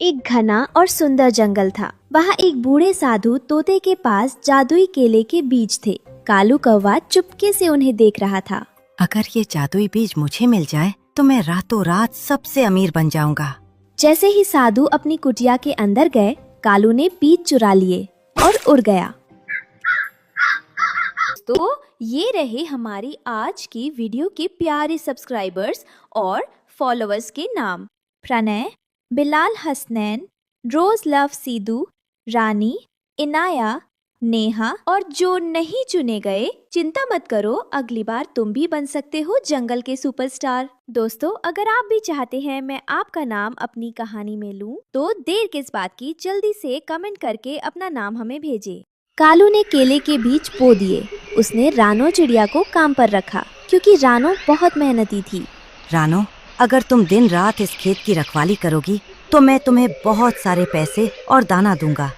एक घना और सुंदर जंगल था। वहाँ एक बूढ़े साधु तोते के पास जादुई केले के बीज थे। कालू कौवा चुपके से उन्हें देख रहा था। अगर ये जादुई बीज मुझे मिल जाए तो मैं रातों रात सबसे अमीर बन जाऊंगा। जैसे ही साधु अपनी कुटिया के अंदर गए, कालू ने बीज चुरा लिए और उड़ गया। तो ये रहे हमारी आज की वीडियो के प्यारे सब्सक्राइबर्स और फॉलोअर्स के नाम। प्रणय, बिलाल हसनैन, रोज लव सीधू, रानी, इनाया, नेहा और जो नहीं चुने गए, चिंता मत करो, अगली बार तुम भी बन सकते हो जंगल के सुपरस्टार। दोस्तों, अगर आप भी चाहते हैं मैं आपका नाम अपनी कहानी में लूं, तो देर किस बात की, जल्दी से कमेंट करके अपना नाम हमें भेजें। कालू ने केले के बीज बो दिए। उसने रानो चिड़िया को काम पर रखा क्योंकि रानो बहुत मेहनती थी। रानो, अगर तुम दिन रात इस खेत की रखवाली करोगी तो मैं तुम्हें बहुत सारे पैसे और दाना दूंगा।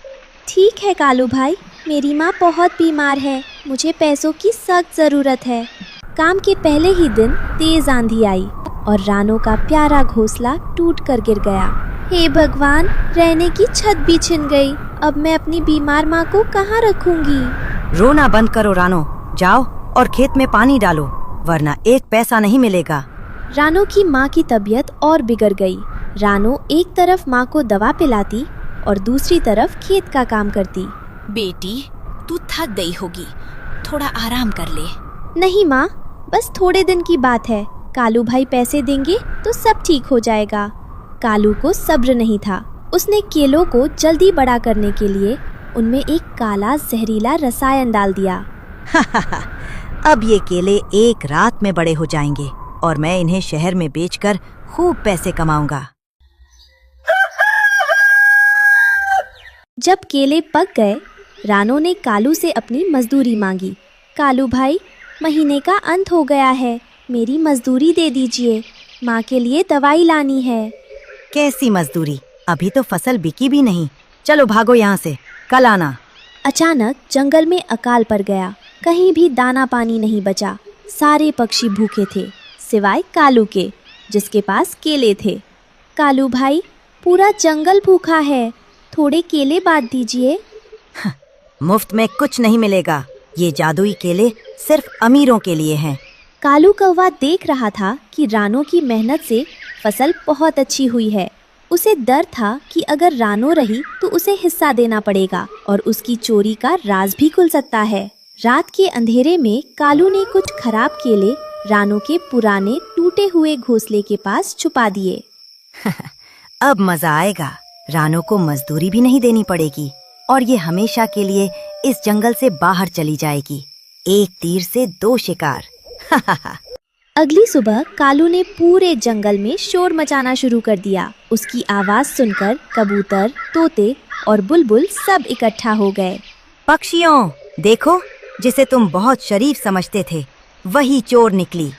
ठीक है कालू भाई, मेरी माँ बहुत बीमार है, मुझे पैसों की सख्त जरूरत है। काम के पहले ही दिन तेज आंधी आई और रानो का प्यारा घोंसला टूट कर गिर गया। हे भगवान, रहने की छत भी छिन गई। अब मैं अपनी बीमार माँ को कहाँ रखूंगी? रोना बंद करो रानो, जाओ और खेत में पानी डालो, वरना एक पैसा नहीं मिलेगा। रानो की माँ की तबीयत और बिगड़ गई। रानो एक तरफ माँ को दवा पिलाती और दूसरी तरफ खेत का काम करती। बेटी, तू थक गई होगी, थोड़ा आराम कर ले। नहीं माँ, बस थोड़े दिन की बात है। कालू भाई पैसे देंगे तो सब ठीक हो जाएगा। कालू को सब्र नहीं था। उसने केलों को जल्दी बड़ा करने के लिए उनमें एक काला जहरीला रसायन डाल दिया। अब ये केले एक रात में बड़े हो जाएंगे और मैं इन्हें शहर में बेचकर खूब पैसे कमाऊंगा। जब केले पक गए, रानो ने कालू से अपनी मजदूरी मांगी। कालू भाई, महीने का अंत हो गया है, मेरी मजदूरी दे दीजिए, माँ के लिए दवाई लानी है। कैसी मजदूरी? अभी तो फसल बिकी भी नहीं। चलो भागो यहाँ से, कल आना। अचानक जंगल में अकाल पड़ गया। कहीं भी दाना पानी नहीं बचा। सारे पक्षी भूखे थे सिवाय कालू के, जिसके पास केले थे। कालू भाई, पूरा जंगल भूखा है, थोड़े केले बांट दीजिए। मुफ्त में कुछ नहीं मिलेगा, ये जादुई केले सिर्फ अमीरों के लिए हैं। कालू कौवा देख रहा था कि रानो की मेहनत से फसल बहुत अच्छी हुई है। उसे डर था कि अगर रानो रही तो उसे हिस्सा देना पड़ेगा और उसकी चोरी का राज भी खुल सकता है। रात के अंधेरे में कालू ने कुछ खराब केले रानो के पुराने टूटे हुए घोंसले के पास छुपा दिए। अब मजा आएगा, रानो को मजदूरी भी नहीं देनी पड़ेगी और ये हमेशा के लिए इस जंगल से बाहर चली जाएगी। एक तीर से दो शिकार। अगली सुबह कालू ने पूरे जंगल में शोर मचाना शुरू कर दिया। उसकी आवाज सुनकर कबूतर, तोते और बुलबुल सब इकट्ठा हो गए। पक्षियों, देखो, जिसे तुम बहुत शरीफ समझते थे वही चोर निकली।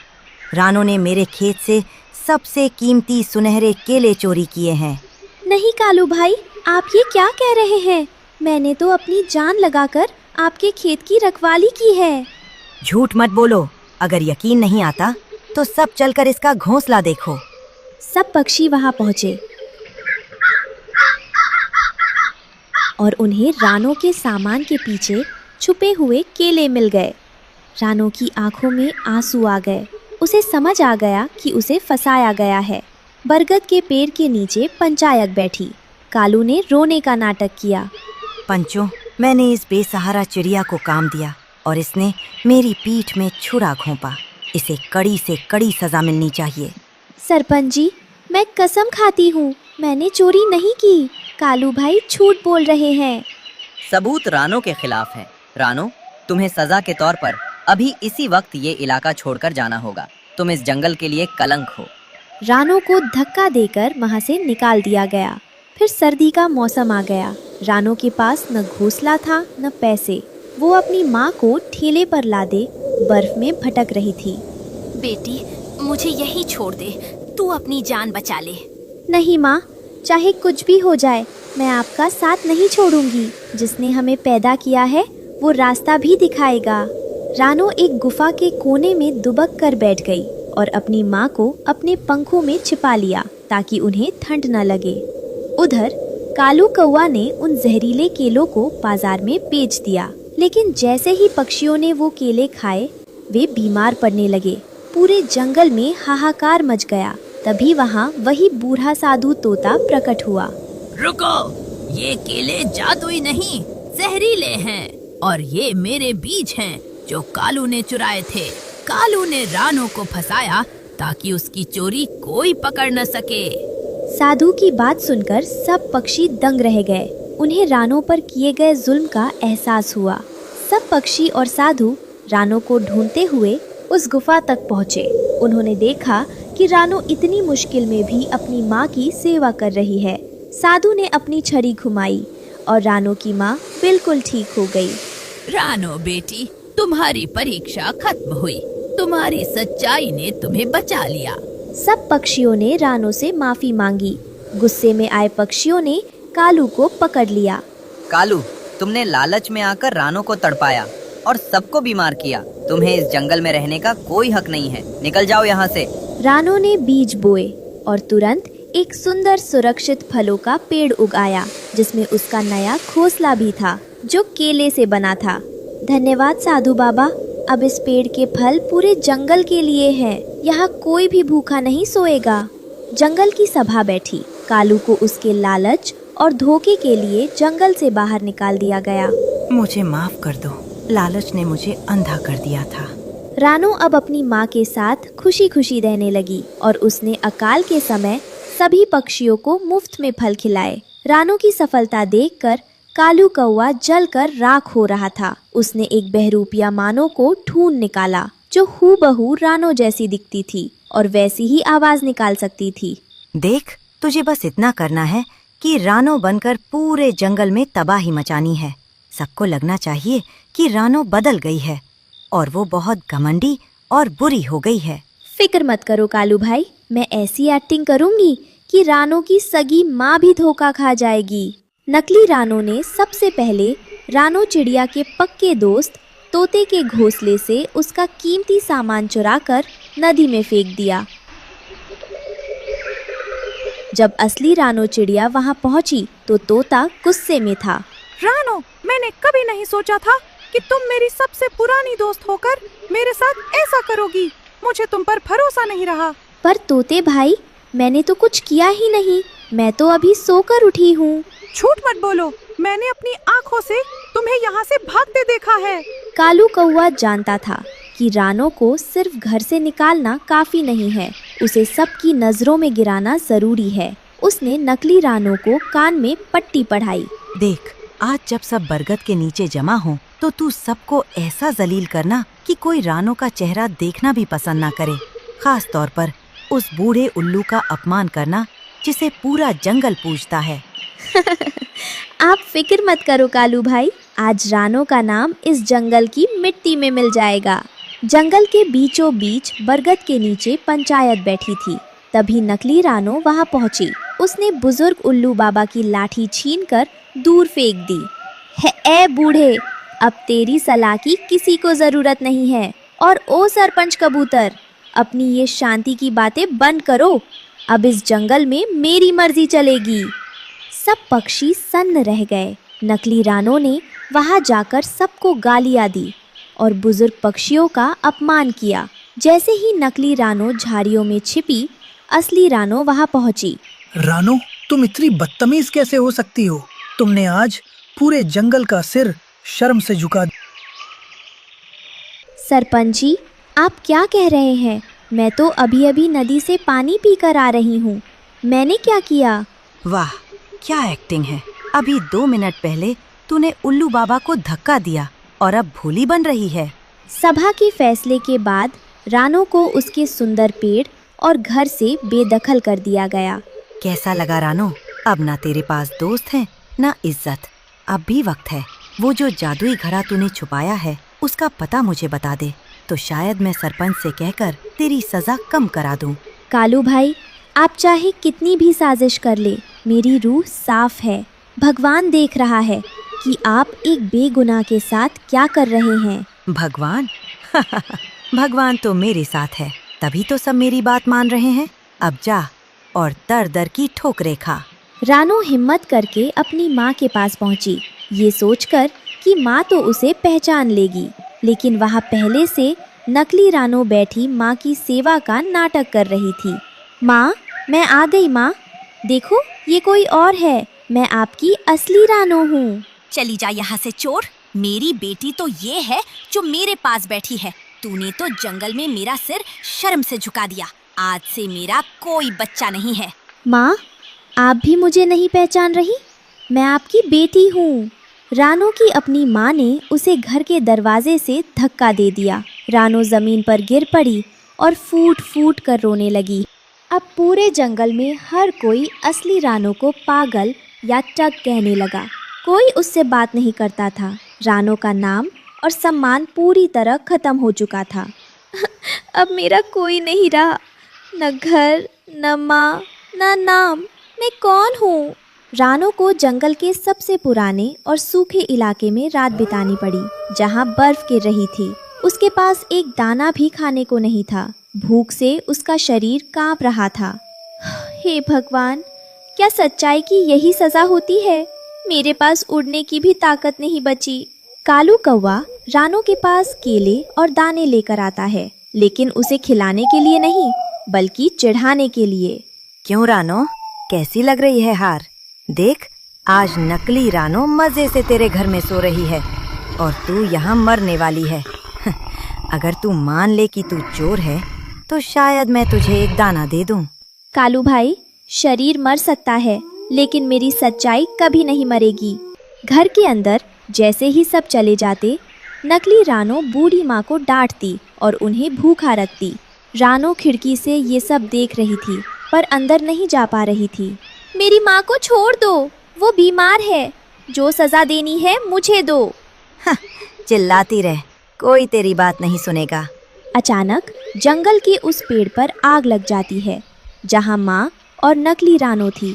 रानो ने मेरे खेत से सबसे कीमती सुनहरे केले चोरी किए हैं। नहीं कालू भाई, आप ये क्या कह रहे हैं? मैंने तो अपनी जान लगाकर आपके खेत की रखवाली की है। झूठ मत बोलो, अगर यकीन नहीं आता तो सब चलकर इसका घोंसला देखो। सब पक्षी वहां पहुंचे और उन्हें रानो के सामान के पीछे छुपे हुए केले मिल गए। रानो की आंखों में आंसू आ गए। उसे समझ आ गया कि उसे फंसाया गया है। बरगद के पेड़ के नीचे पंचायत बैठी। कालू ने रोने का नाटक किया। पंचों, मैंने इस बेसहारा चिड़िया को काम दिया और इसने मेरी पीठ में छुरा घोंपा। इसे कड़ी से कड़ी सजा मिलनी चाहिए। सरपंच जी, मैं कसम खाती हूँ, मैंने चोरी नहीं की। कालू भाई झूठ बोल रहे हैं। सबूत रानो के खिलाफ है। रानो, तुम्हें सजा के तौर पर अभी इसी वक्त ये इलाका छोड़कर जाना होगा। तुम इस जंगल के लिए कलंक हो। रानो को धक्का देकर वहाँ से निकाल दिया गया। फिर सर्दी का मौसम आ गया। रानो के पास न घोंसला था न पैसे। वो अपनी माँ को ठेले पर लादे बर्फ में भटक रही थी। बेटी, मुझे यही छोड़ दे, तू अपनी जान बचा ले। नहीं माँ, चाहे कुछ भी हो जाए, मैं आपका साथ नहीं छोड़ूंगी। जिसने हमें पैदा किया है वो रास्ता भी दिखाएगा। रानो एक गुफा के कोने में दुबक कर बैठ गई और अपनी माँ को अपने पंखों में छिपा लिया ताकि उन्हें ठंड न लगे। उधर कालू कौवा ने उन जहरीले केलों को बाजार में बेच दिया, लेकिन जैसे ही पक्षियों ने वो केले खाए वे बीमार पड़ने लगे। पूरे जंगल में हाहाकार मच गया। तभी वहाँ वही बूढ़ा साधु तोता प्रकट हुआ। रुको, ये केले जादुई नहीं, जहरीले हैं और ये मेरे बीज हैं जो कालू ने चुराए थे। कालू ने रानो को फंसाया ताकि उसकी चोरी कोई पकड़ न सके। साधु की बात सुनकर सब पक्षी दंग रह गए। उन्हें रानो पर किए गए जुल्म का एहसास हुआ। सब पक्षी और साधु रानो को ढूंढते हुए उस गुफा तक पहुँचे। उन्होंने देखा कि रानो इतनी मुश्किल में भी अपनी माँ की सेवा कर रही है। साधु ने अपनी छड़ी घुमाई और रानो की माँ बिल्कुल ठीक हो गई। रानो बेटी, तुम्हारी परीक्षा खत्म हुई। तुम्हारी सच्चाई ने तुम्हें बचा लिया। सब पक्षियों ने रानो से माफी मांगी। गुस्से में आए पक्षियों ने कालू को पकड़ लिया। कालू, तुमने लालच में आकर रानो को तड़पाया और सबको बीमार किया। तुम्हें इस जंगल में रहने का कोई हक नहीं है। निकल जाओ यहाँ से। रानो ने बीज बोए और तुरंत एक सुंदर सुरक्षित फलों का पेड़ उगाया, जिसमें उसका नया घोंसला भी था जो केले से बना था। धन्यवाद साधु बाबा। अब इस पेड़ के फल पूरे जंगल के लिए हैं। यहाँ कोई भी भूखा नहीं सोएगा। जंगल की सभा बैठी। कालू को उसके लालच और धोखे के लिए जंगल से बाहर निकाल दिया गया। मुझे माफ कर दो, लालच ने मुझे अंधा कर दिया था। रानो अब अपनी माँ के साथ खुशी खुशी रहने लगी और उसने अकाल के समय सभी पक्षियों को मुफ्त में फल खिलाए। रानो की सफलता देखकर कालू कौवा जलकर राख हो रहा था। उसने एक बहरूपिया मानो को ढूंढ निकाला जो हूबहू रानो जैसी दिखती थी और वैसी ही आवाज निकाल सकती थी। देख, तुझे बस इतना करना है कि रानो बनकर पूरे जंगल में तबाही मचानी है। सबको लगना चाहिए कि रानो बदल गई है और वो बहुत घमंडी और बुरी हो गई है। फिक्र मत करो कालू भाई, मैं ऐसी एक्टिंग करूंगी कि रानो की सगी माँ भी धोखा खा जाएगी। नकली रानो ने सबसे पहले रानो चिड़िया के पक्के दोस्त तोते के घोंसले से उसका कीमती सामान चुराकर नदी में फेंक दिया। जब असली रानो चिड़िया वहां पहुंची तो तोता गुस्से में था। रानो, मैंने कभी नहीं सोचा था कि तुम मेरी सबसे पुरानी दोस्त होकर मेरे साथ ऐसा करोगी। मुझे तुम पर भरोसा नहीं रहा। पर तोते भाई, मैंने तो कुछ किया ही नहीं। मैं तो अभी सोकर उठी हूँ। झूठ मत बोलो, मैंने अपनी आँखों से तुम्हें यहाँ से भागते देखा है। कालू कौवा जानता था कि रानो को सिर्फ घर से निकालना काफी नहीं है, उसे सबकी नजरों में गिराना जरूरी है। उसने नकली रानो को कान में पट्टी पढ़ाई। देख, आज जब सब बरगद के नीचे जमा हो तो तू सबको ऐसा जलील करना कि कोई रानो का चेहरा देखना भी पसंद ना करे। खास तौर पर उस बूढ़े उल्लू का अपमान करना जिसे पूरा जंगल पूजता है। आप फिक्र मत करो कालू भाई, आज रानो का नाम इस जंगल की मिट्टी में मिल जाएगा। जंगल के बीचों बीच बरगद के नीचे पंचायत बैठी थी। तभी नकली रानो वहां पहुंची। उसने बुजुर्ग उल्लू बाबा की लाठी छीनकर दूर फेंक दी। है ए बूढ़े, अब तेरी सलाह की किसी को जरूरत नहीं है। और ओ सरपंच कबूतर, अपनी ये शांति की बातें बंद करो। अब इस जंगल में मेरी मर्जी चलेगी। सब पक्षी सन्न रह गए। नकली रानो ने वहां जाकर सबको गालियां दी और बुजुर्ग पक्षियों का अपमान किया। जैसे ही नकली रानो झाड़ियों में छिपी, असली रानो वहां पहुंची। रानो, तुम इतनी बदतमीज कैसे हो सकती हो? तुमने आज पूरे जंगल का सिर शर्म से झुका। सरपंच जी, आप क्या कह रहे हैं? मैं तो अभी अभी नदी से पानी पीकर आ रही हूँ। मैंने क्या किया? वाह, क्या एक्टिंग है। अभी 2 मिनट पहले तूने उल्लू बाबा को धक्का दिया और अब भोली बन रही है। सभा के फैसले के बाद रानो को उसके सुंदर पेड़ और घर से बेदखल कर दिया गया। कैसा लगा रानो? अब ना तेरे पास दोस्त है ना इज्जत। अब भी वक्त है। वो जो जादुई घड़ा तूने छुपाया है उसका पता मुझे बता दे, तो शायद मैं सरपंच से कहकर तेरी सजा कम करा दूं। कालू भाई, आप चाहे कितनी भी साजिश कर ले, मेरी रूह साफ है। भगवान देख रहा है कि आप एक बेगुनाह के साथ क्या कर रहे हैं। भगवान? भगवान तो मेरे साथ है, तभी तो सब मेरी बात मान रहे हैं। अब जा और दर दर की ठोकरें खा। रानो हिम्मत करके अपनी माँ के पास पहुंची, ये सोचकर कि माँ तो उसे पहचान लेगी। लेकिन वहाँ पहले से नकली रानो बैठी माँ की सेवा का नाटक कर रही थी। माँ, मैं आ गई माँ। देखो, ये कोई और है, मैं आपकी असली रानो हूँ। चली जा यहाँ से चोर। मेरी बेटी तो ये है जो मेरे पास बैठी है। तूने तो जंगल में मेरा सिर शर्म से झुका दिया। आज से मेरा कोई बच्चा नहीं है। माँ, आप भी मुझे नहीं पहचान रही? मैं आपकी बेटी हूँ। रानो की अपनी माँ ने उसे घर के दरवाजे से धक्का दे दिया। रानो ज़मीन पर गिर पड़ी और फूट फूट कर रोने लगी। अब पूरे जंगल में हर कोई असली रानो को पागल या टग कहने लगा। कोई उससे बात नहीं करता था। रानो का नाम और सम्मान पूरी तरह ख़त्म हो चुका था। अब मेरा कोई नहीं रहा, न घर, न माँ, न नाम। मैं कौन हूँ? रानो को जंगल के सबसे पुराने और सूखे इलाके में रात बितानी पड़ी, जहाँ बर्फ गिर रही थी। उसके पास एक दाना भी खाने को नहीं था। भूख से उसका शरीर कांप रहा था। हे भगवान, क्या सच्चाई की यही सज़ा होती है? मेरे पास उड़ने की भी ताकत नहीं बची। कालू कौवा रानो के पास केले और दाने लेकर आता है, लेकिन उसे खिलाने के लिए नहीं, बल्कि चिढ़ाने के लिए। क्यों रानो, कैसी लग रही है हार? देख, आज नकली रानो मजे से तेरे घर में सो रही है और तू यहाँ मरने वाली है। अगर तू मान ले कि तू चोर है तो शायद मैं तुझे एक दाना दे दूं। कालू भाई, शरीर मर सकता है, लेकिन मेरी सच्चाई कभी नहीं मरेगी। घर के अंदर जैसे ही सब चले जाते, नकली रानो बूढ़ी माँ को डांटती और उन्हें भूखा रखती। रानो खिड़की से ये सब देख रही थी, पर अंदर नहीं जा पा रही थी। मेरी माँ को छोड़ दो, वो बीमार है। जो सज़ा देनी है मुझे दो। चिल्लाती रह, कोई तेरी बात नहीं सुनेगा। अचानक जंगल के उस पेड़ पर आग लग जाती है, जहाँ माँ और नकली रानो थी।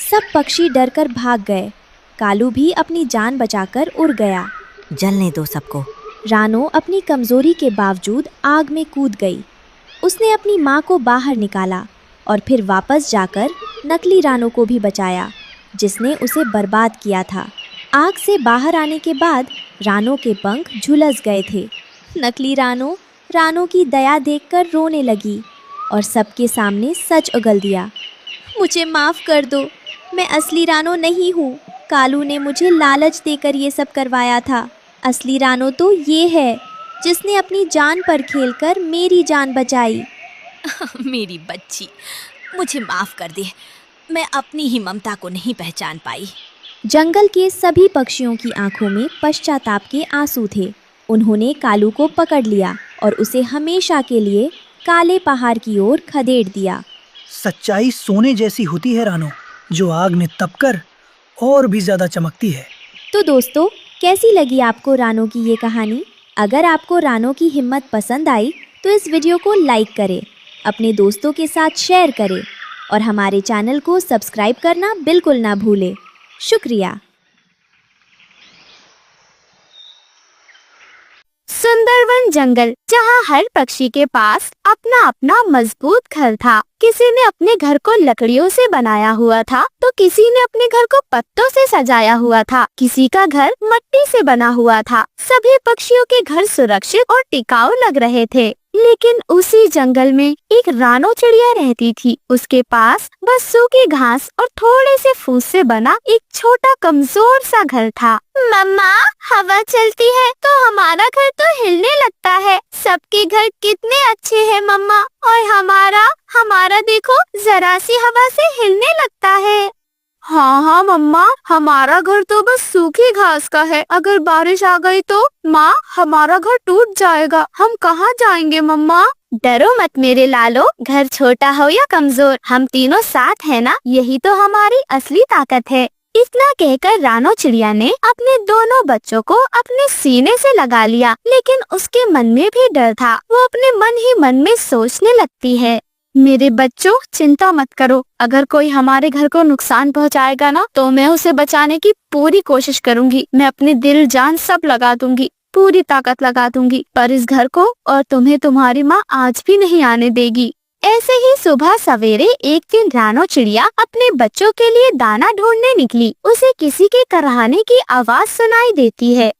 सब पक्षी डरकर भाग गए। कालू भी अपनी जान बचाकर उड़ गया। जलने दो सबको। रानो अपनी कमजोरी के बावजूद आग में कूद गई। उसने अपनी माँ को बाहर निकाला और फिर वापस जाकर नकली रानो को भी बचाया, जिसने उसे बर्बाद किया था। आग से बाहर आने के बाद रानो के पंख झुलस गए थे। नकली रानो रानो की दया देखकर रोने लगी और सबके सामने सच उगल दिया। मुझे माफ़ कर दो, मैं असली रानो नहीं हूँ। कालू ने मुझे लालच देकर ये सब करवाया था। असली रानो तो ये है जिसने अपनी जान पर खेलकर मेरी जान बचाई। मेरी बच्ची, मुझे माफ कर दे, मैं अपनी ही ममता को नहीं पहचान पाई। जंगल के सभी पक्षियों की आंखों में पश्चाताप के आंसू थे। उन्होंने कालू को पकड़ लिया और उसे हमेशा के लिए काले पहाड़ की ओर खदेड़ दिया। सच्चाई सोने जैसी होती है रानो, जो आग में तपकर और भी ज्यादा चमकती है। तो दोस्तों, कैसी लगी आपको रानो की ये कहानी? अगर आपको रानो की हिम्मत पसंद आई तो इस वीडियो को लाइक करें, अपने दोस्तों के साथ शेयर करें और हमारे चैनल को सब्सक्राइब करना बिल्कुल ना भूलें। शुक्रिया। सुंदरवन जंगल, जहाँ हर पक्षी के पास अपना अपना मजबूत घर था। किसी ने अपने घर को लकड़ियों से बनाया हुआ था, तो किसी ने अपने घर को पत्तों से सजाया हुआ था, किसी का घर मिट्टी से बना हुआ था। सभी पक्षियों के घर सुरक्षित और टिकाऊ लग रहे थे। लेकिन उसी जंगल में एक रानो चिड़िया रहती थी। उसके पास बस सूखी घास और थोड़े से फूस से बना एक छोटा कमजोर सा घर था। मम्मा, हवा चलती है तो हमारा घर तो हिलने लगता है। सबके घर कितने अच्छे हैं मम्मा, और हमारा देखो जरा सी हवा से हिलने लगता है। हाँ मम्मा, हमारा घर तो बस सूखी घास का है। अगर बारिश आ गई तो माँ, हमारा घर टूट जाएगा। हम कहाँ जाएंगे मम्मा? डरो मत मेरे लालो, घर छोटा हो या कमजोर, हम तीनों साथ हैं ना, यही तो हमारी असली ताकत है। इतना कहकर रानो चिड़िया ने अपने दोनों बच्चों को अपने सीने से लगा लिया। लेकिन उसके मन में भी डर था। वो अपने मन ही मन में सोचने लगती है, मेरे बच्चों चिंता मत करो, अगर कोई हमारे घर को नुकसान पहुंचाएगा ना, तो मैं उसे बचाने की पूरी कोशिश करूंगी। मैं अपने दिल जान सब लगा दूंगी, पूरी ताकत लगा दूंगी, पर इस घर को और तुम्हें तुम्हारी माँ आज भी नहीं आने देगी। ऐसे ही सुबह सवेरे एक दिन रानो चिड़िया अपने बच्चों के लिए दाना ढूंढने निकली। उसे किसी के कराहने की आवाज सुनाई देती है।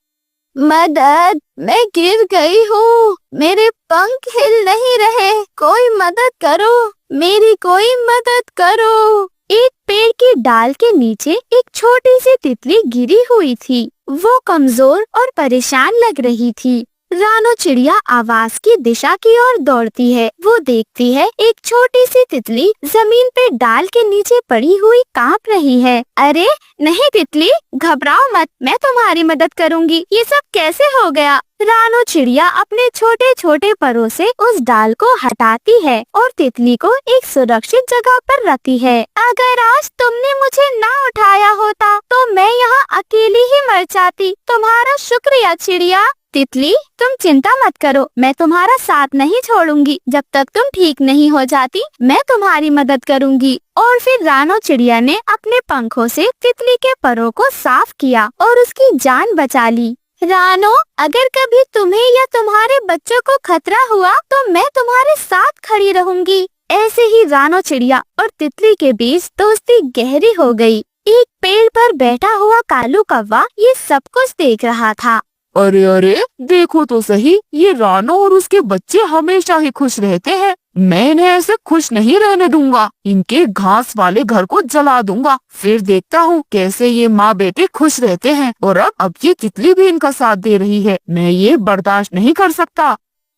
मदद, मैं गिर गई हूँ, मेरे पंख हिल नहीं रहे, कोई मदद करो, मेरी कोई मदद करो। एक पेड़ की डाल के नीचे एक छोटी सी तितली गिरी हुई थी। वो कमजोर और परेशान लग रही थी। रानो चिड़िया आवाज की दिशा की ओर दौड़ती है। वो देखती है एक छोटी सी तितली जमीन पे डाल के नीचे पड़ी हुई कांप रही है। अरे नहीं तितली, घबराओ मत, मैं तुम्हारी मदद करूंगी। ये सब कैसे हो गया? रानो चिड़िया अपने छोटे छोटे परों से उस डाल को हटाती है और तितली को एक सुरक्षित जगह पर रखती है। अगर आज तुमने मुझे ना उठाया होता तो मैं यहाँ अकेली ही मर जाती। तुम्हारा शुक्रिया चिड़िया। तितली, तुम चिंता मत करो, मैं तुम्हारा साथ नहीं छोड़ूंगी। जब तक तुम ठीक नहीं हो जाती मैं तुम्हारी मदद करूंगी। और फिर रानो चिड़िया ने अपने पंखों से तितली के परों को साफ किया और उसकी जान बचा ली। रानो, अगर कभी तुम्हें या तुम्हारे बच्चों को खतरा हुआ तो मैं तुम्हारे साथ खड़ी रहूंगी। ऐसे ही रानो चिड़िया और तितली के बीच दोस्ती गहरी हो गई। एक पेड़ पर बैठा हुआ कालू कौवा ये सब कुछ देख रहा था। अरे अरे, देखो तो सही, ये रानो और उसके बच्चे हमेशा ही खुश रहते हैं। मैं इन्हें ऐसे खुश नहीं रहने दूंगा। इनके घास वाले घर को जला दूंगा। फिर देखता हूँ कैसे ये माँ बेटे खुश रहते हैं। और अब ये तितली भी इनका साथ दे रही है। मैं ये बर्दाश्त नहीं कर सकता।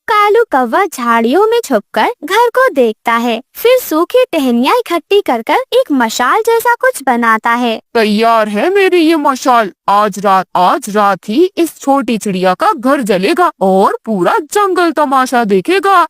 कालू कौवा झाड़ियों में छुपकर घर को देखता है। फिर सूखी टहनियाँ इकट्ठी कर कर एक मशाल जैसा कुछ बनाता है। तैयार है मेरी ये मशाल। आज रात ही इस छोटी चिड़िया का घर जलेगा और पूरा जंगल तमाशा देखेगा।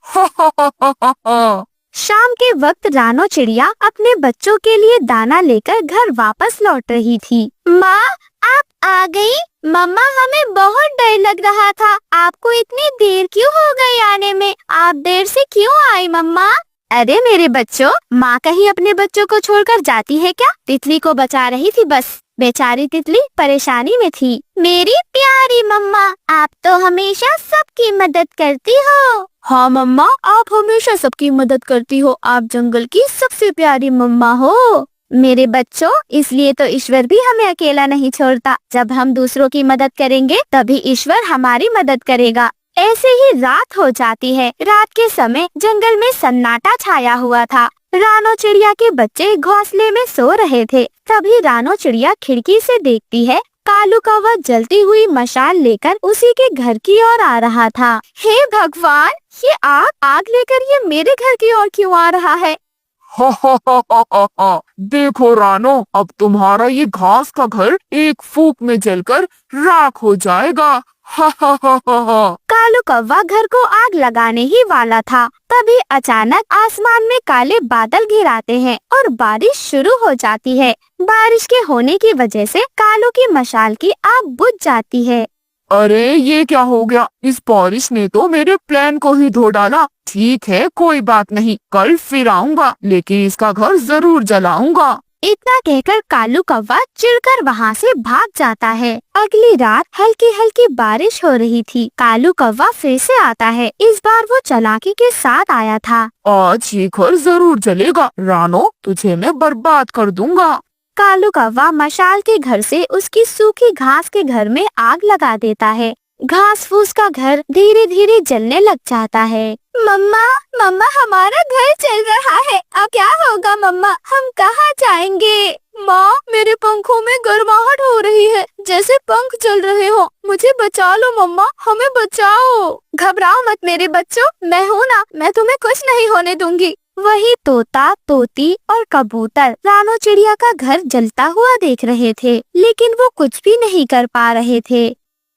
शाम के वक्त रानो चिड़िया अपने बच्चों के लिए दाना लेकर घर वापस लौट रही थी। माँ, आप आ गई? मम्मा, हमें बहुत डर लग रहा था। आपको इतनी देर क्यों हो गई आने में? आप देर से क्यों आई मम्मा? अरे मेरे बच्चों, माँ कहीं अपने बच्चों को छोड़कर जाती है क्या? तितली को बचा रही थी बस। बेचारी तितली परेशानी में थी। मेरी प्यारी मम्मा, आप तो हमेशा सबकी मदद करती हो। हाँ मम्मा, आप हमेशा सबकी मदद करती हो। आप जंगल की सबसे प्यारी मम्मा हो। मेरे बच्चों, इसलिए तो ईश्वर भी हमें अकेला नहीं छोड़ता। जब हम दूसरों की मदद करेंगे तभी ईश्वर हमारी मदद करेगा। ऐसे ही रात हो जाती है। रात के समय जंगल में सन्नाटा छाया हुआ था। रानो चिड़िया के बच्चे घोंसले में सो रहे थे। तभी रानो चिड़िया खिड़की से देखती है कालू कौवा जलती हुई मशाल लेकर उसी के घर की ओर आ रहा था। हे भगवान, ये आग लेकर ये मेरे घर की ओर क्यों आ रहा है? देखो रानो, अब तुम्हारा ये घास का घर एक फूंक में जलकर राख हो जाएगा। कालू कौवा घर को आग लगाने ही वाला था। तभी अचानक आसमान में काले बादल घिर आते हैं और बारिश शुरू हो जाती है। बारिश के होने की वजह से कालू की मशाल की आग बुझ जाती है। अरे ये क्या हो गया? इस बारिश ने तो मेरे प्लान को ही धो डाला। ठीक है, कोई बात नहीं, कल फिर आऊंगा, लेकिन इसका घर जरूर जलाऊंगा। इतना कहकर कालू कौवा चिढ़कर वहाँ से भाग जाता है। अगली रात हल्की हल्की बारिश हो रही थी। कालू कौवा फिर से आता है। इस बार वो चालाकी के साथ आया था। आज ये घर जरूर जलेगा। रानो, तुझे मैं बर्बाद कर दूंगा। कालू कौवा मशाल के घर से उसकी सूखी घास के घर में आग लगा देता है। घास फूस का घर धीरे धीरे जलने लग जाता है। मम्मा, मम्मा, हमारा घर जल रहा है। अब क्या होगा मम्मा? हम कहाँ जाएंगे? माँ, मेरे पंखों में गर्माहट हो रही है, जैसे पंख जल रहे हो। मुझे बचा लो मम्मा, हमें बचाओ। घबराओ मत मेरे बच्चों, मैं हूँ ना, मैं तुम्हें कुछ नहीं होने दूंगी। वही तोता, तोती और कबूतर रानो चिड़िया का घर जलता हुआ देख रहे थे, लेकिन वो कुछ भी नहीं कर पा रहे थे।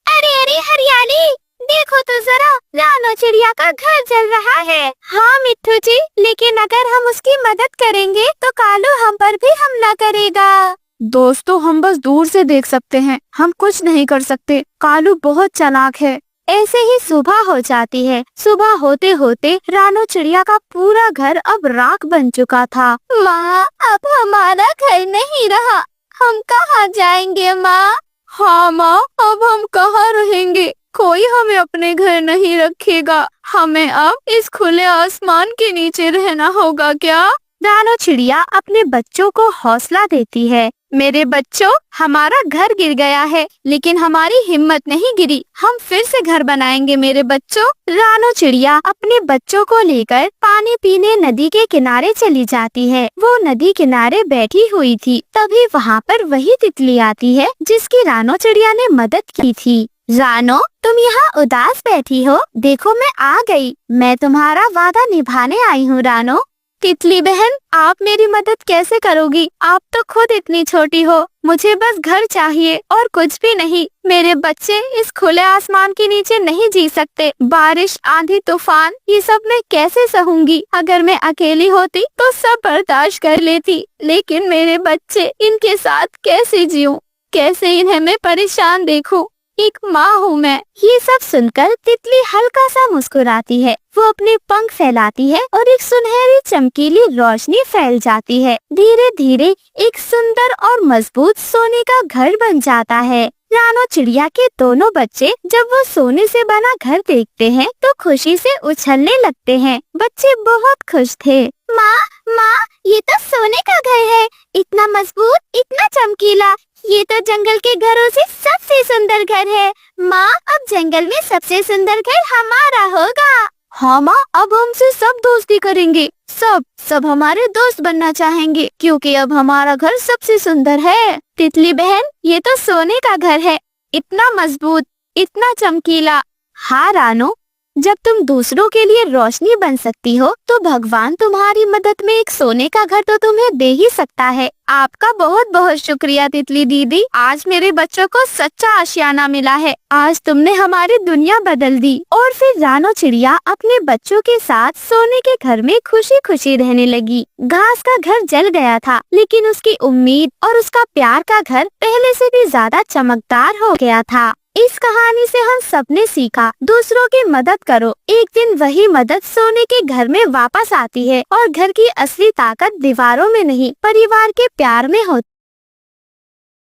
अरे अरे हरियाली, देखो तो जरा, रानो चिड़िया का घर जल रहा है। हाँ मिट्ठू जी, लेकिन अगर हम उसकी मदद करेंगे तो कालू हम पर भी हमला करेगा। दोस्तों, हम बस दूर से देख सकते हैं, हम कुछ नहीं कर सकते। कालू बहुत चालाक है। ऐसे ही सुबह हो जाती है। सुबह होते होते रानो चिड़िया का पूरा घर अब राख बन चुका था। माँ, अब हमारा घर नहीं रहा, हम कहाँ जाएंगे माँ? हाँ माँ, अब हम कहाँ रहेंगे? कोई हमें अपने घर नहीं रखेगा। हमें अब इस खुले आसमान के नीचे रहना होगा क्या? रानो चिड़िया अपने बच्चों को हौसला देती है। मेरे बच्चों, हमारा घर गिर गया है, लेकिन हमारी हिम्मत नहीं गिरी। हम फिर से घर बनाएंगे मेरे बच्चों। रानो चिड़िया अपने बच्चों को लेकर पानी पीने नदी के किनारे चली जाती है। वो नदी किनारे बैठी हुई थी, तभी वहाँ पर वही तितली आती है जिसकी रानो चिड़िया ने मदद की थी। रानो, तुम यहाँ उदास बैठी हो? देखो मैं आ गई। मैं तुम्हारा वादा निभाने आई हूँ रानो। तितली बहन, आप मेरी मदद कैसे करोगी? आप तो खुद इतनी छोटी हो। मुझे बस घर चाहिए और कुछ भी नहीं। मेरे बच्चे इस खुले आसमान के नीचे नहीं जी सकते। बारिश, आंधी, तूफान, ये सब मैं कैसे सहूंगी? अगर मैं अकेली होती तो सब बर्दाश्त कर लेती, लेकिन मेरे बच्चे, इनके साथ कैसे जीऊं? कैसे इन्हें मैं परेशान देखूं? एक माँ हूँ मैं। ये सब सुनकर तितली हल्का सा मुस्कुराती है। वो अपने पंख फैलाती है और एक सुनहरी चमकीली रोशनी फैल जाती है। धीरे धीरे एक सुंदर और मजबूत सोने का घर बन जाता है। रानो चिड़िया के दोनों बच्चे जब वो सोने से बना घर देखते हैं तो खुशी से उछलने लगते हैं। बच्चे बहुत खुश थे। माँ, ये तो सोने का घर है। इतना मजबूत, इतना चमकीला। ये तो जंगल के घरों से सबसे सुंदर घर है। माँ, अब जंगल में सबसे सुंदर घर हमारा होगा। हाँ माँ, अब हमसे सब दोस्ती करेंगे। सब हमारे दोस्त बनना चाहेंगे, क्योंकि अब हमारा घर सबसे सुंदर है। तितली बहन, ये तो सोने का घर है, इतना मजबूत, इतना चमकीला। हाँ रानो, जब तुम दूसरों के लिए रोशनी बन सकती हो, तो भगवान तुम्हारी मदद में एक सोने का घर तो तुम्हें दे ही सकता है। आपका बहुत बहुत शुक्रिया तितली दीदी। आज मेरे बच्चों को सच्चा आशियाना मिला है। आज तुमने हमारी दुनिया बदल दी। और फिर रानो चिड़िया अपने बच्चों के साथ सोने के घर में खुशी खुशी रहने लगी। घास का घर जल गया था, लेकिन उसकी उम्मीद और उसका प्यार का घर पहले से भी ज्यादा चमकदार हो गया था। इस कहानी से हम सबने सीखा, दूसरों की मदद करो। एक दिन वही मदद सोने के घर में वापस आती है और घर की असली ताकत दीवारों में नहीं, परिवार के प्यार में होती